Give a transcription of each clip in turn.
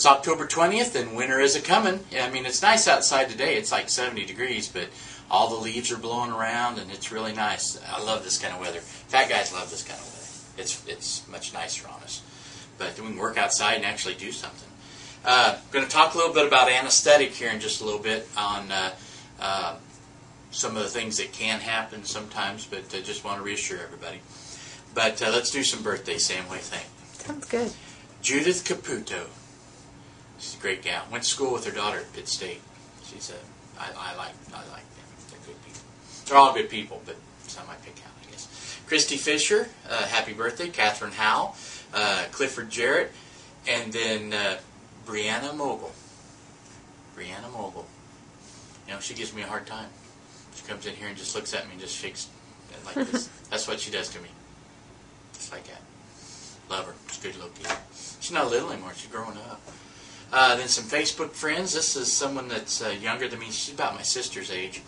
It's October 20th and winter is a-coming. I mean, it's nice outside today. It's like 70 degrees, but all the leaves are blowing around and it's really nice. I love this kind of weather. Fat guys love this kind of weather. It's much nicer on us. But we can work outside and actually do something. I'm going to talk a little bit about anesthetic here in just a little bit on some of the things that can happen sometimes, but I just want to reassure everybody. But let's do some birthdays, Sam. What do you think? Sounds good. Judith Caputo. She's a great gal. Went to school with her daughter at Pitt State. She's I like them. They're good people. They're all good people, but some I pick out, I guess. Christie Fisher, happy birthday. Kathryn Howell, Clifford Jarrett, and then Breana Mogle. Breana Mogle. You know, she gives me a hard time. She comes in here and just looks at me and just shakes like this. That's what she does to me. Just like that. Love her. She's good looking. She's not little anymore. She's growing up. Then some Facebook friends. This is someone that's younger than me. She's about my sister's age.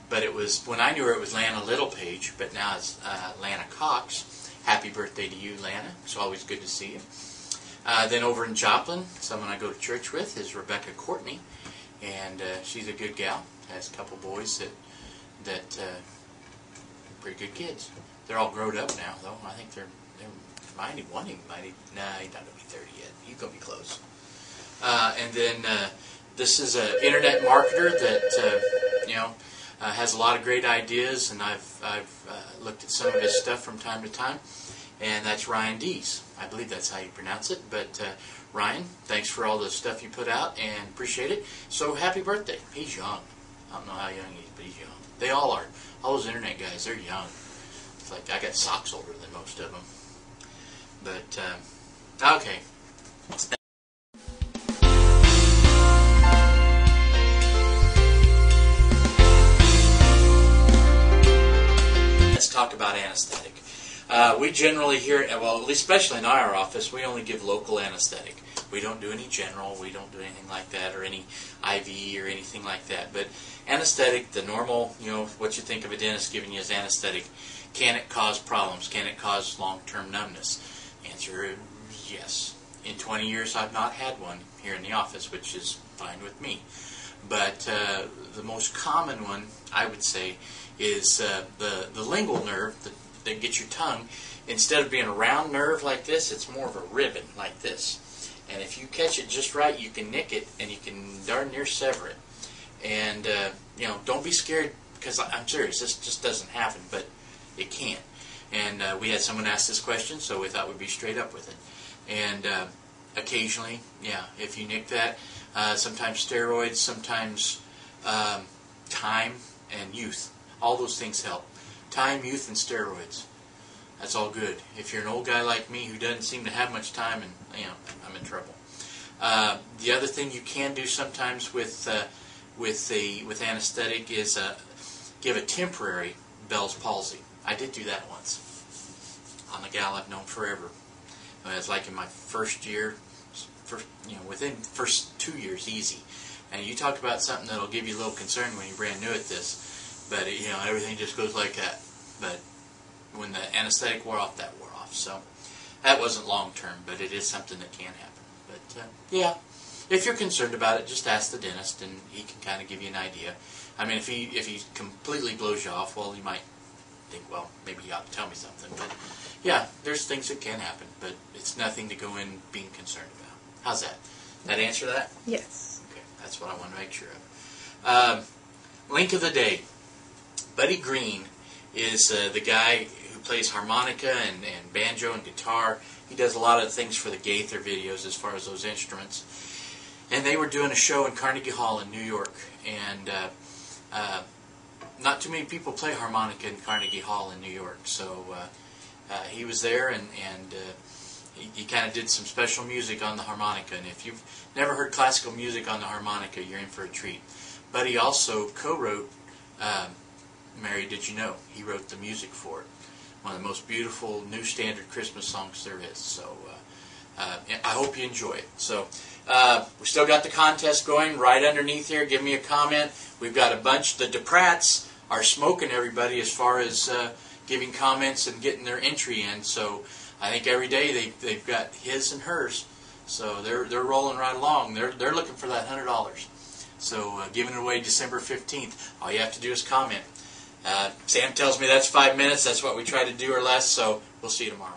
But it was, when I knew her, it was Lana Littlepage, but now it's Lana Cox. Happy birthday to you, Lana. It's always good to see you. Then over in Joplin, someone I go to church with is Courtney. And she's a good gal. Has a couple boys that pretty good kids. They're all grown up now, though. I think they're nah, he's not going to be 30 yet. He's going to be close. And then this is an internet marketer that has a lot of great ideas, and I've looked at some of his stuff from time to time. And that's Deiss. I believe that's how you pronounce it. But Ryan, thanks for all the stuff you put out, and appreciate it. So happy birthday. He's young. I don't know how young he is, but he's young. They all are. All those internet guys, they're young. It's like I got socks older than most of them. But, okay. Let's talk about anesthetic. We generally hear, well, at least especially in our office, we only give local anesthetic. We don't do any general, we don't do anything like that, or any IV or anything like that. But anesthetic, the normal, what you think of a dentist giving you as anesthetic, can it cause problems? Can it cause long-term numbness? Answer is yes. In 20 years, I've not had one here in the office, which is fine with me. But the most common one, I would say, is the lingual nerve that gets your tongue. Instead of being a round nerve like this, it's more of a ribbon like this. And if you catch it just right, you can nick it, and you can darn near sever it. And, don't be scared, because I'm serious, this just doesn't happen, but it can. And we had someone ask this question, so we thought we'd be straight up with it. And occasionally, if you nick that, sometimes steroids, sometimes time and youth. All those things help. Time, youth, and steroids. That's all good. If you're an old guy like me who doesn't seem to have much time, and I'm in trouble. The other thing you can do sometimes with anesthetic is give a temporary Bell's palsy. I did do that once on a gal I've known forever. It was like in my first year, within the first 2 years, easy. And you talk about something that'll give you a little concern when you're brand new at this, but everything just goes like that. But when the anesthetic wore off, that wore off. So that wasn't long term, but it is something that can happen. But if you're concerned about it, just ask the dentist, and he can kind of give you an idea. I mean, if he completely blows you off, well, you might think, well, maybe he ought to tell me something. But yeah, there's things that can happen, but it's nothing to go in being concerned about. How's that? That answer that? Yes. Okay, that's what I want to make sure of. Link of the day. Buddy Green is the guy who plays harmonica and banjo and guitar. He does a lot of things for the Gaither videos as far as those instruments. And they were doing a show in Carnegie Hall in New York. And not too many people play harmonica in Carnegie Hall in New York. So he was there, and he kind of did some special music on the harmonica. And if you've never heard classical music on the harmonica, you're in for a treat. But he also co-wrote Mary, Did You Know? He wrote the music for it. One of the most beautiful new standard Christmas songs there is. So I hope you enjoy it. So we still got the contest going right underneath here. Give me a comment. We've got a bunch. The DePratts are smoking everybody as far as giving comments and getting their entry in. So I think every day they've got his and hers So they're rolling right along. They're looking for that $100. So giving it away December 15th. All you have to do is comment. Sam tells me that's 5 minutes. That's what we try to do or less. So we'll see you tomorrow.